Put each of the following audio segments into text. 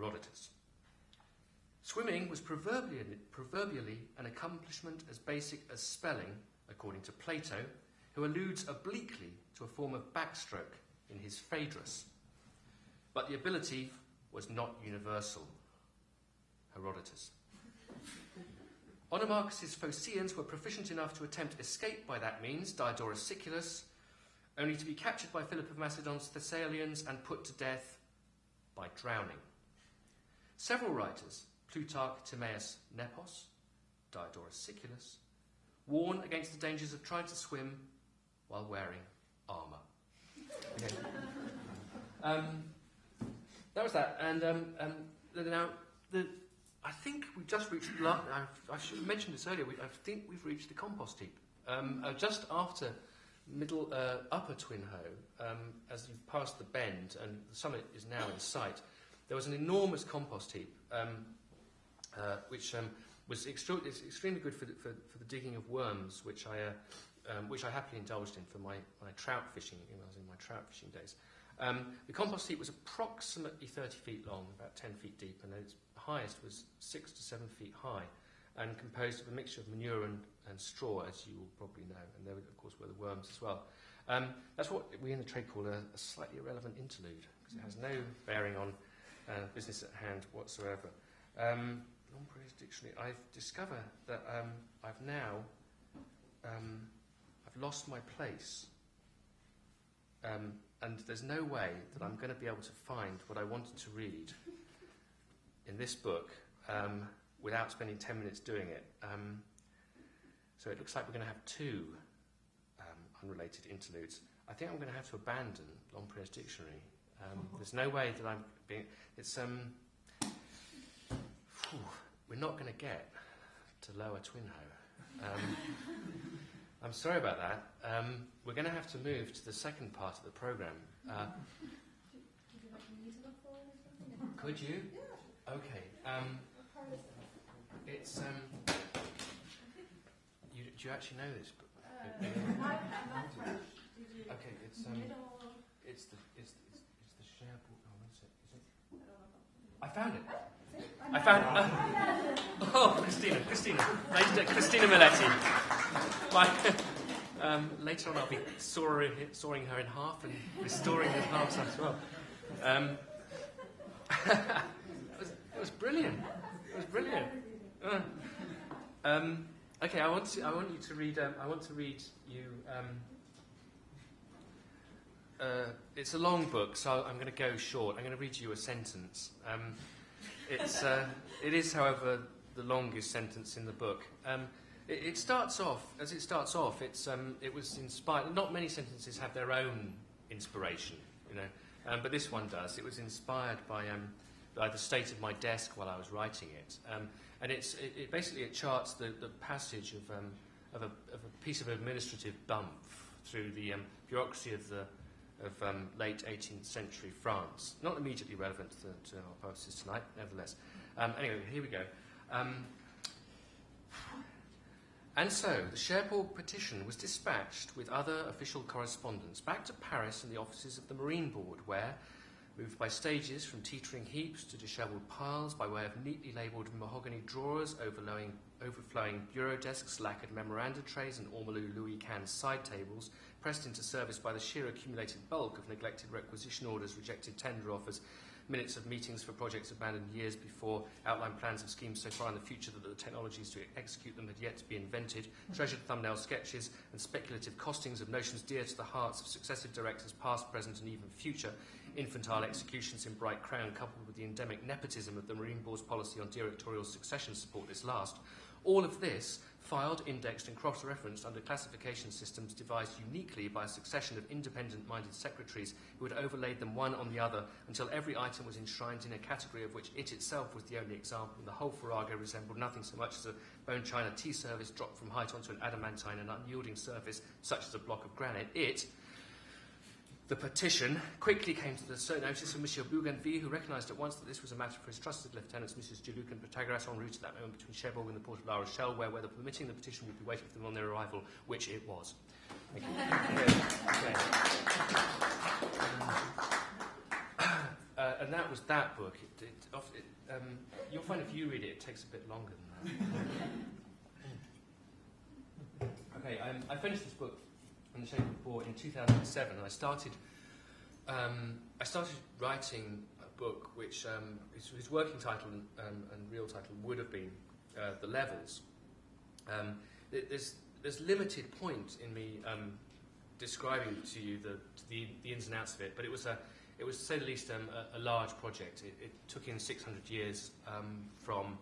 Herodotus. Swimming was proverbially an accomplishment as basic as spelling, according to Plato, who alludes obliquely to a form of backstroke in his Phaedrus. But the ability was not universal. Herodotus. Onomarchus's Phocaeans were proficient enough to attempt escape by that means, Diodorus Siculus, only to be captured by Philip of Macedon's Thessalians and put to death by drowning. Several writers, Plutarch, Timaeus, Nepos, Diodorus Siculus, warn against the dangers of trying to swim while wearing armour. Okay. That was that. And now, I think we've just reached, I should have mentioned this earlier, I think we've reached the compost heap. Just after Upper Twin Hoe, as you've passed the bend, and the summit is now in sight, there was an enormous compost heap, which was extremely good for the digging of worms, which I happily indulged in for my trout fishing when I was in my trout fishing days. The compost heap was approximately 30 feet long, about 10 feet deep, and its highest was 6 to 7 feet high, and composed of a mixture of manure and straw, as you will probably know, and there, of course, were the worms as well. That's what we in the trade call a slightly irrelevant interlude, because it has no bearing on business at hand whatsoever. Lampreys Dictionary. I've discovered that I've lost my place, and there's no way that I'm going to be able to find what I wanted to read in this book without spending 10 minutes doing it. So it looks like we're going to have two unrelated interludes. I think I'm going to have to abandon Lampreys Dictionary. There's no way that I'm being... we're not going to get to Lower Twin Hoe. I'm sorry about that. We're going to have to move to the second part of the programme. Could you? Yeah. Okay. It's... do you actually know this book? Okay, it's the share book. Oh, what is it? I found it. Oh, Christina Miletti. Later on, I'll be sawing her in half and restoring the halves as well. It was brilliant. It was brilliant. Okay, I want you to read. I want to read you. It's a long book, so I'm going to go short. I'm going to read you a sentence. It is, however, the longest sentence in the book. It starts off. As it starts off, it was inspired. Not many sentences have their own inspiration, you know, but this one does. It was inspired by the state of my desk while I was writing it, and it basically charts the passage of a piece of administrative bump through the bureaucracy of late 18th century France. Not immediately relevant to our purposes tonight, nevertheless. Anyway, here we go. And so, the Cherbourg petition was dispatched with other official correspondence back to Paris and the offices of the Marine Board, where, moved by stages from teetering heaps to dishevelled piles by way of neatly labelled mahogany drawers, overflowing bureau desks, lacquered memoranda trays, and ormolu Louis Quinze side tables, pressed into service by the sheer accumulated bulk of neglected requisition orders, rejected tender offers, minutes of meetings for projects abandoned years before, outlined plans of schemes so far in the future that the technologies to execute them had yet to be invented, treasured thumbnail sketches and speculative costings of notions dear to the hearts of successive directors, past, present and even future, infantile executions in bright crown coupled with the endemic nepotism of the Marine Board's policy on directorial succession support this last. All of this, filed, indexed and cross-referenced under classification systems devised uniquely by a succession of independent-minded secretaries who had overlaid them one on the other until every item was enshrined in a category of which it itself was the only example, and the whole farrago resembled nothing so much as a bone china tea service dropped from height onto an adamantine and unyielding surface, such as a block of granite. The petition quickly came to the notice of Monsieur Bougainville, who recognised at once that this was a matter for his trusted lieutenants, Mrs. Deluc and Protagoras, en route at that moment between Cherbourg and the port of La Rochelle, where, weather permitting, the petition would be waiting for them on their arrival, which it was. Thank you. and that was that book. You'll find if you read it, it takes a bit longer than that. Okay, I finished this book, In the Shape of War, in 2007. I started writing a book which his working title and real title would have been The Levels. There's limited point in me describing to you the ins and outs of it, but it was to say the least a large project. It took in 600 years from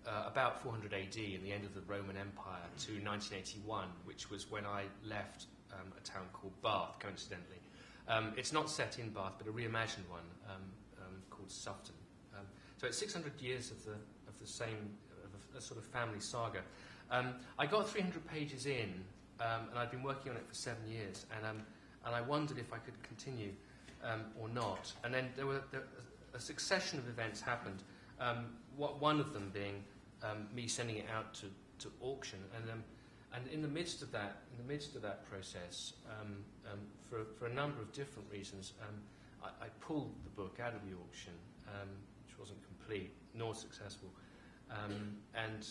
about 400 AD and the end of the Roman Empire to 1981, which was when I left a town called Bath, coincidentally. It's not set in Bath, but a reimagined one called Sufton. So it's 600 years of the same a sort of family saga. I got 300 pages in, and I'd been working on it for 7 years, and I wondered if I could continue or not. And then a succession of events happened. One of them being me sending it out to auction, and in the midst of that process, for a number of different reasons, I pulled the book out of the auction, which wasn't complete nor successful, and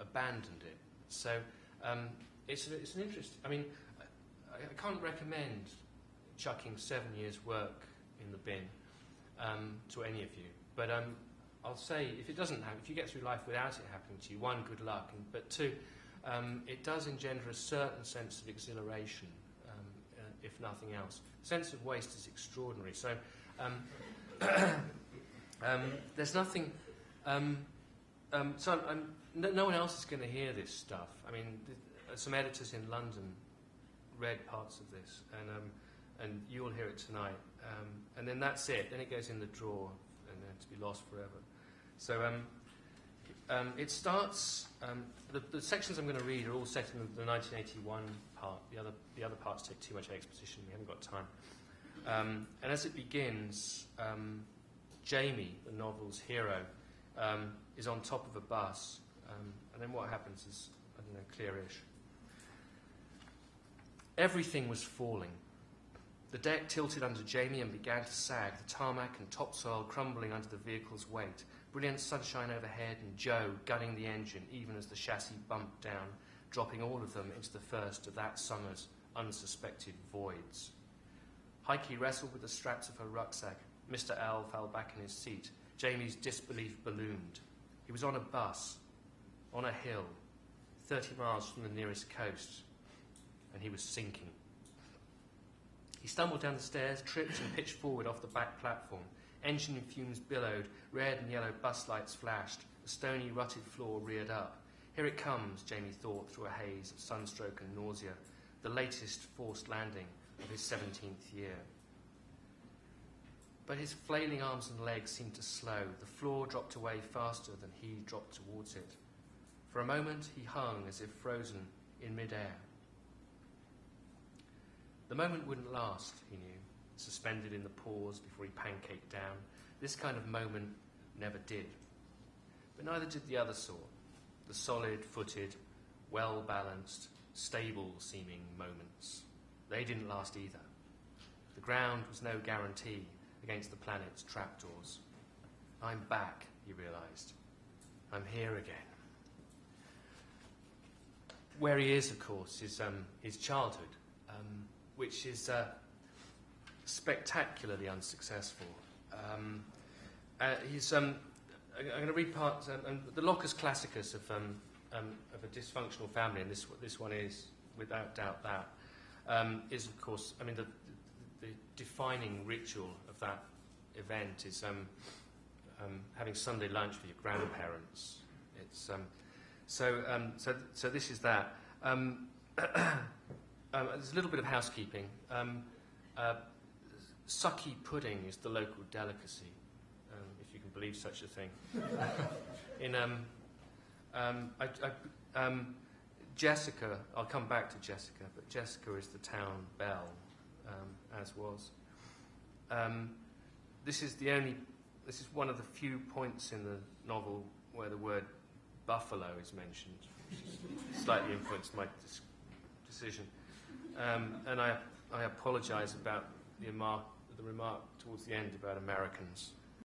abandoned it. So it's an interest. I mean, I can't recommend chucking 7 years' work in the bin to any of you. But I'll say, if it doesn't happen, if you get through life without it happening to you, one, good luck, but two, it does engender a certain sense of exhilaration, if nothing else. Sense of waste is extraordinary. So there's nothing. No one else is going to hear this stuff. I mean, some editors in London read parts of this, and you'll hear it tonight. And then that's it. Then it goes in the drawer and then to be lost forever. So it starts. The sections I'm going to read are all set in the 1981 part. The other parts take too much exposition. We haven't got time. And as it begins, Jamie, the novel's hero, is on top of a bus, and then what happens is, I don't know, clearish. Everything was falling. The deck tilted under Jamie and began to sag, the tarmac and topsoil crumbling under the vehicle's weight, brilliant sunshine overhead and Joe gunning the engine even as the chassis bumped down, dropping all of them into the first of that summer's unsuspected voids. Heike wrestled with the straps of her rucksack. Mr. L fell back in his seat. Jamie's disbelief ballooned. He was on a bus, on a hill, 30 miles from the nearest coast, and he was sinking. He stumbled down the stairs, tripped and pitched forward off the back platform. Engine fumes billowed, red and yellow bus lights flashed, the stony, rutted floor reared up. Here it comes, Jamie thought through a haze of sunstroke and nausea, the latest forced landing of his 17th year. But his flailing arms and legs seemed to slow. The floor dropped away faster than he dropped towards it. For a moment he hung as if frozen in mid-air. The moment wouldn't last, he knew, suspended in the pause before he pancaked down. This kind of moment never did. But neither did the other sort, the solid-footed, well-balanced, stable-seeming moments. They didn't last either. The ground was no guarantee against the planet's trapdoors. I'm back, he realised. I'm here again. Where he is, of course, is his childhood, which is spectacularly unsuccessful. I'm going to read parts. The locus classicus of a dysfunctional family, and this one is without doubt that, is of course. I mean, the defining ritual of that event is having Sunday lunch with your grandparents. It's so this is that. There's a little bit of housekeeping. Sucky pudding is the local delicacy, if you can believe such a thing. Jessica, I'll come back to Jessica, but Jessica is the town belle, as was. This is one of the few points in the novel where the word buffalo is mentioned, which has slightly influenced my decision. And I apologise about the remark towards the end about Americans.